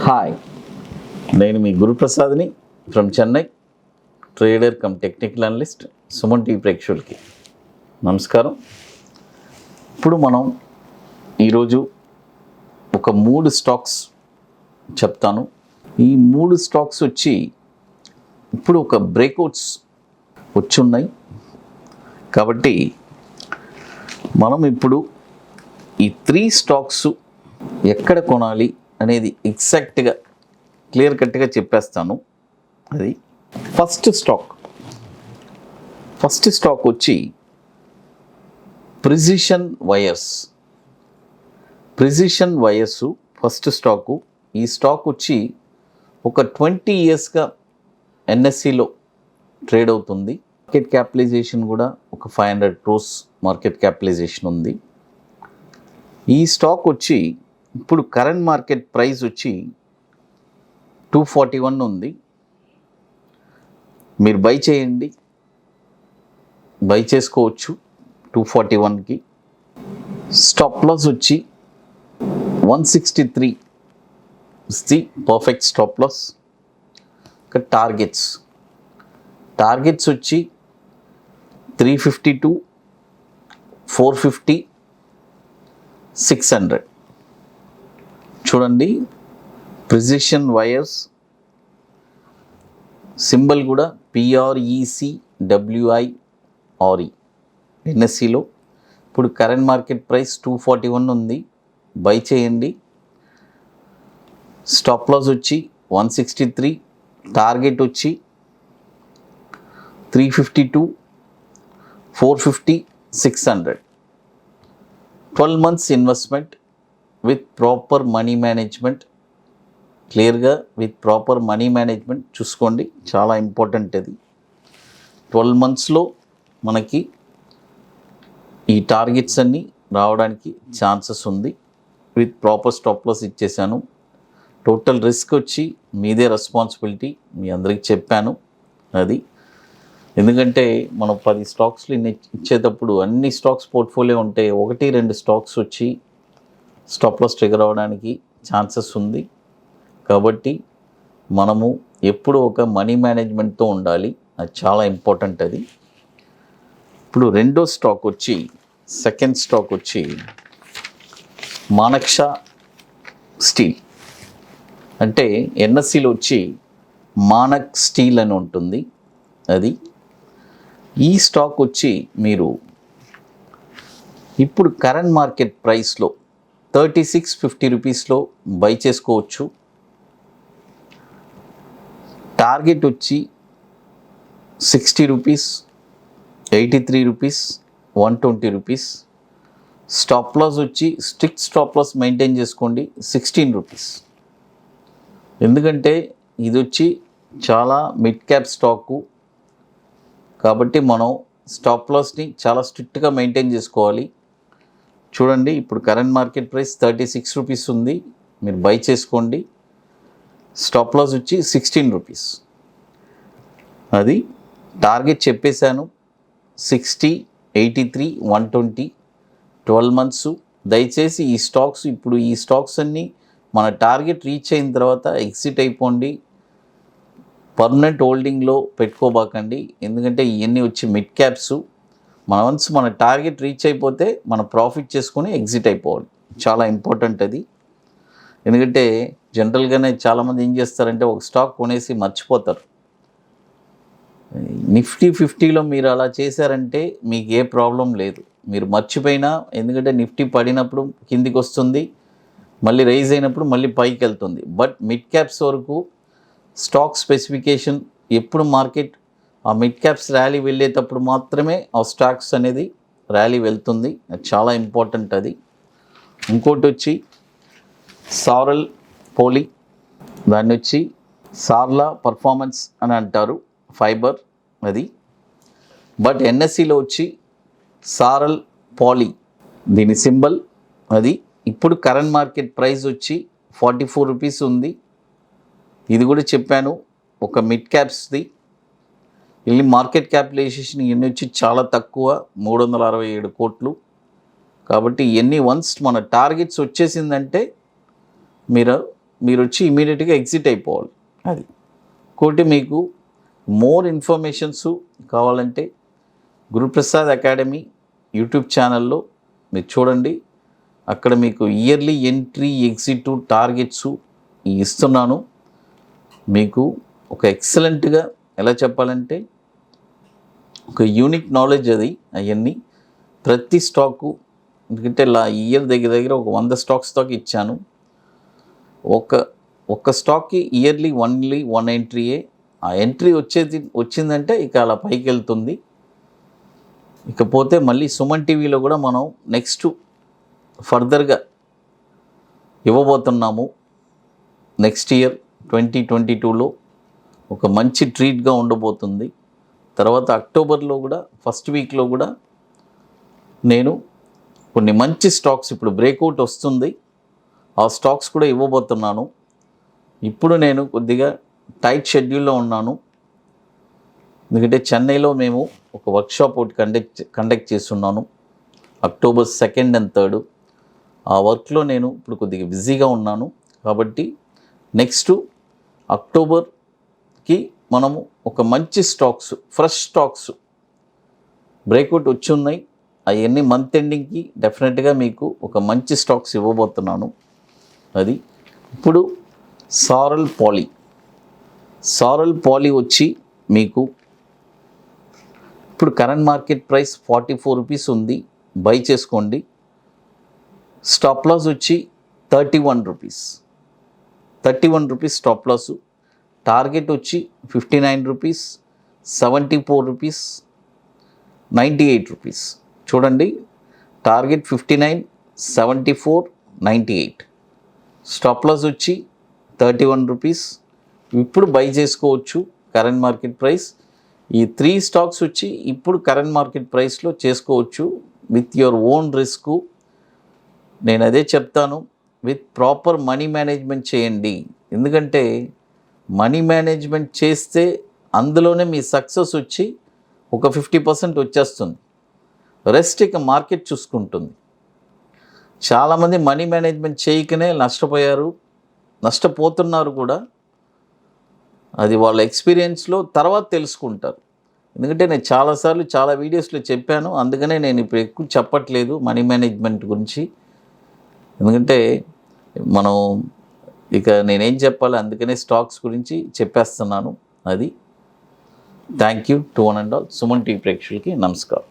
Hi, నేను మీ గురు ప్రసాద్ని from Chennai, trader cum technical analyst. Suman TV ప్రేక్షకులకి నమస్కారం. ఇప్పుడు మనం ఈరోజు ఒక 3 స్టాక్స్ చెప్తాను. ఈ 3 స్టాక్స్ వచ్చి ఇప్పుడు ఒక బ్రేక్అవుట్స్ వచ్చున్నాయి. కాబట్టి మనం ఇప్పుడు ఈ 3 స్టాక్స్ ఎక్కడ కొనాలి అనేది ఎగ్జాక్ట్గా క్లియర్ కట్గా చెప్పేస్తాను. అది ఫస్ట్ స్టాక్ వచ్చి ప్రిసిషన్ వైర్స్ ఫస్ట్ స్టాకు. ఈ స్టాక్ వచ్చి ఒక 20 ఇయర్స్గా ఎన్ఎస్సిలో ట్రేడ్ అవుతుంది. మార్కెట్ క్యాపిటలైజేషన్ కూడా ఒక 500 crores మార్కెట్ క్యాపిటలైజేషన్ ఉంది. ఈ స్టాక్ వచ్చి ఇప్పుడు కరెంట్ మార్కెట్ ప్రైస్ వచ్చి 241 ఉంది. మీరు బై చేయండి, బై చేసుకోవచ్చు 241కి. స్టాప్ లాస్ వచ్చి 163 is the perfect stop loss. ఇక టార్గెట్స్ వచ్చి 352, 450, 600. చూడండి, ప్రిసిషన్ వైర్స్ సింబల్ కూడా PRECWIRE ఎన్ఎస్సిలో. ఇప్పుడు కరెంట్ మార్కెట్ ప్రైస్ 241 ఉంది, బై చేయండి. స్టాప్ లాస్ వచ్చి 163, టార్గెట్ వచ్చి 352, 450, 600. 12 months investment with proper money management. క్లియర్గా విత్ ప్రాపర్ మనీ మేనేజ్మెంట్ చూసుకోండి, చాలా ఇంపార్టెంట్ అది. 12 monthsలో మనకి ఈ టార్గెట్స్ అన్నీ రావడానికి ఛాన్సెస్ ఉంది. విత్ ప్రాపర్ స్టాప్ లాస్ ఇచ్చేసాను. టోటల్ రిస్క్ వచ్చి మీదే రెస్పాన్సిబిలిటీ, మీ అందరికీ చెప్పాను అది. ఎందుకంటే మనం 10 స్టాక్స్లు ఇచ్చేటప్పుడు అన్ని స్టాక్స్ పోర్ట్ఫోలియో ఉంటే 1-2 స్టాక్స్ వచ్చి స్టాప్ లాస్ ట్రిగర్ అవ్వడానికి ఛాన్సెస్ ఉంది. కాబట్టి మనము ఎప్పుడు ఒక మనీ మేనేజ్మెంట్తో ఉండాలి, అది చాలా ఇంపార్టెంట్ అది. ఇప్పుడు సెకండ్ స్టాక్ వచ్చి మానక్ష స్టీల్. అంటే ఎన్ఎస్సిలో వచ్చి మానక్ స్టీల్ అని ఉంటుంది అది. ఈ స్టాక్ వచ్చి మీరు ఇప్పుడు కరెంట్ మార్కెట్ ప్రైస్లో 3650 రూపీస్లో బై చేసుకోవచ్చు. టార్గెట్ వచ్చి 60 rupees, 83 rupees, 120 rupees. Stop loss వచ్చి స్ట్రిక్ట్ స్టాప్ లాస్ మెయింటైన్ చేసుకోండి 16 రూపీస్. ఎందుకంటే ఇది వచ్చి చాలా మిడ్ క్యాప్ స్టాకు, కాబట్టి మనం స్టాప్ లాస్ని చాలా స్ట్రిక్ట్గా మెయింటైన్ చేసుకోవాలి. చూడండి, ఇప్పుడు కరెంట్ మార్కెట్ ప్రైస్ 36 రూపీస్ ఉంది, మీరు బై చేసుకోండి. స్టాప్ లాస్ వచ్చి 16 రూపీస్. అది టార్గెట్ చెప్పేశాను, 60, 83, 120. 12 months. దయచేసి ఈ స్టాక్స్ అన్నీ మన టార్గెట్ రీచ్ అయిన తర్వాత ఎగ్జిట్ అయిపోండి. పర్మనెంట్ హోల్డింగ్లో పెట్టుకోబాకండి. ఎందుకంటే ఇవన్నీ వచ్చి మిడ్ క్యాప్స్. మన టార్గెట్ రీచ్ అయిపోతే మన ప్రాఫిట్ చేసుకొని ఎగ్జిట్ అయిపోవాలి, చాలా ఇంపార్టెంట్ అది. ఎందుకంటే జనరల్గానే చాలామంది ఏం చేస్తారంటే ఒక స్టాక్ కొనేసి మర్చిపోతారు. నిఫ్టీ 50లో మీరు అలా చేశారంటే మీకు ఏ ప్రాబ్లం లేదు, మీరు మర్చిపోయినా. ఎందుకంటే నిఫ్టీ పడినప్పుడు కిందికి వస్తుంది, మళ్ళీ రైజ్ అయినప్పుడు మళ్ళీ పైకి వెళ్తుంది. బట్ మిడ్ క్యాప్స్ వరకు స్టాక్ స్పెసిఫికేషన్ ఎప్పుడు మార్కెట్ ఆ మిడ్ క్యాప్స్ ర్యాలీ వెళ్ళేటప్పుడు మాత్రమే ఆ స్టాక్స్ అనేది ర్యాలీ వెళ్తుంది, అది చాలా ఇంపార్టెంట్ అది. ఇంకోటి వచ్చి సారల్ పోలీ, దాన్ని వచ్చి సార్లా పర్ఫార్మెన్స్ అని అంటారు, ఫైబర్ అది. బట్ ఎన్ఎస్సిలో వచ్చి సారల్ పాలీ, దీని సింబల్ అది. ఇప్పుడు కరెంట్ మార్కెట్ ప్రైస్ వచ్చి 44 రూపీస్ ఉంది. ఇది కూడా చెప్పాను, ఒక మిడ్ క్యాప్స్ది. ఇల్లి మార్కెట్ క్యాపిటలైజేషన్ ఇవన్నీ వచ్చి చాలా తక్కువ, 367 కోట్లు. కాబట్టి ఇవన్నీ వన్స్ మన టార్గెట్స్ వచ్చేసిందంటే మీరు మీరు వచ్చి ఇమీడియట్గా ఎగ్జిట్ అయిపోవాలి. అది ఇంకోటి, మీకు మోర్ ఇన్ఫర్మేషన్స్ కావాలంటే గురుప్రసాద్ అకాడమీ యూట్యూబ్ ఛానల్లో మీరు చూడండి. అక్కడ మీకు ఇయర్లీ ఎంట్రీ ఎగ్జిట్ టార్గెట్స్ ఇస్తున్నాను. మీకు ఒక ఎక్సలెంట్గా ఎలా చెప్పాలంటే ఒక యూనిక్ నాలెడ్జ్ అది. అవన్నీ ప్రతి స్టాకు, ఎందుకంటే ఇయర్ దగ్గర ఒక 100 స్టాక్స్ దాకా ఇచ్చాను. ఒక స్టాక్కి ఇయర్లీ ఓన్లీ 1 ఎంట్రీయే. ఆ ఎంట్రీ వచ్చిందంటే ఇక అలా పైకి వెళ్తుంది. ఇకపోతే మళ్ళీ సుమన్ టీవీలో కూడా మనం నెక్స్ట్ ఫర్దర్గా ఇవ్వబోతున్నాము. నెక్స్ట్ ఇయర్ 2022లో ఒక మంచి ట్రీట్గా ఉండబోతుంది. తర్వాత అక్టోబర్లో కూడా ఫస్ట్ వీక్లో కూడా నేను కొన్ని మంచి స్టాక్స్, ఇప్పుడు బ్రేక్అవుట్ వస్తుంది, ఆ స్టాక్స్ కూడా ఇవ్వబోతున్నాను. ఇప్పుడు నేను కొద్దిగా టైట్ షెడ్యూల్లో ఉన్నాను. ఎందుకంటే చెన్నైలో మేము ఒక వర్క్షాప్ ఒకటి కండక్ట్ చేస్తున్నాను అక్టోబర్ 2nd and 3rd. ఆ వర్క్లో నేను ఇప్పుడు కొద్దిగా బిజీగా ఉన్నాను. కాబట్టి నెక్స్ట్ అక్టోబర్కి మనము ఒక మంచి స్టాక్స్, ఫ్రెష్ స్టాక్స్ బ్రేక్అవుట్ వచ్చి ఉన్నాయి. అవన్నీ మంత్ ఎండింగ్కి డెఫినెట్గా మీకు ఒక మంచి స్టాక్స్ ఇవ్వబోతున్నాను. అది ఇప్పుడు సారల్ పాలీ వచ్చి మీకు ఇప్పుడు కరెంట్ మార్కెట్ ప్రైస్ 44 రూపీస్ ఉంది. బై చేసుకోండి. స్టాప్ లాస్ వచ్చి 31 రూపీస్ స్టాప్ లాస్. టార్గెట్ వచ్చి 59 రూపీస్, 74 రూపీస్, 98 రూపీస్. చూడండి, టార్గెట్ 59, 74, 98. స్టాప్ లాస్ వచ్చి 31 రూపీస్. ఇప్పుడు బై చేసుకోవచ్చు. కరెంట్ మార్కెట్ ప్రైస్ ఈ 3 స్టాక్స్ వచ్చి ఇప్పుడు కరెంట్ మార్కెట్ ప్రైస్లో చేసుకోవచ్చు విత్ యువర్ ఓన్ రిస్క్. నేను అదే చెప్తాను, విత్ ప్రాపర్ మనీ మేనేజ్మెంట్ చేయండి. ఎందుకంటే మనీ మేనేజ్మెంట్ చేస్తే అందులోనే మీ సక్సెస్ వచ్చి ఒక 50% వచ్చేస్తుంది. రెస్ట్ ఇక మార్కెట్ చూసుకుంటుంది. చాలామంది మనీ మేనేజ్మెంట్ చేయకనే నష్టపోతున్నారు కూడా. అది వాళ్ళ ఎక్స్పీరియన్స్లో తర్వాత తెలుసుకుంటారు. ఎందుకంటే నేను చాలాసార్లు చాలా వీడియోస్లో చెప్పాను, అందుకనే నేను ఇప్పుడు ఎక్కువ చెప్పట్లేదు మనీ మేనేజ్మెంట్ గురించి. ఎందుకంటే మనం ఇక నేనేం చెప్పాలి, అందుకనే స్టాక్స్ గురించి చెప్పేస్తున్నాను. అది thank you to one and all. Suman TV ప్రేక్షకులకి నమస్కారం.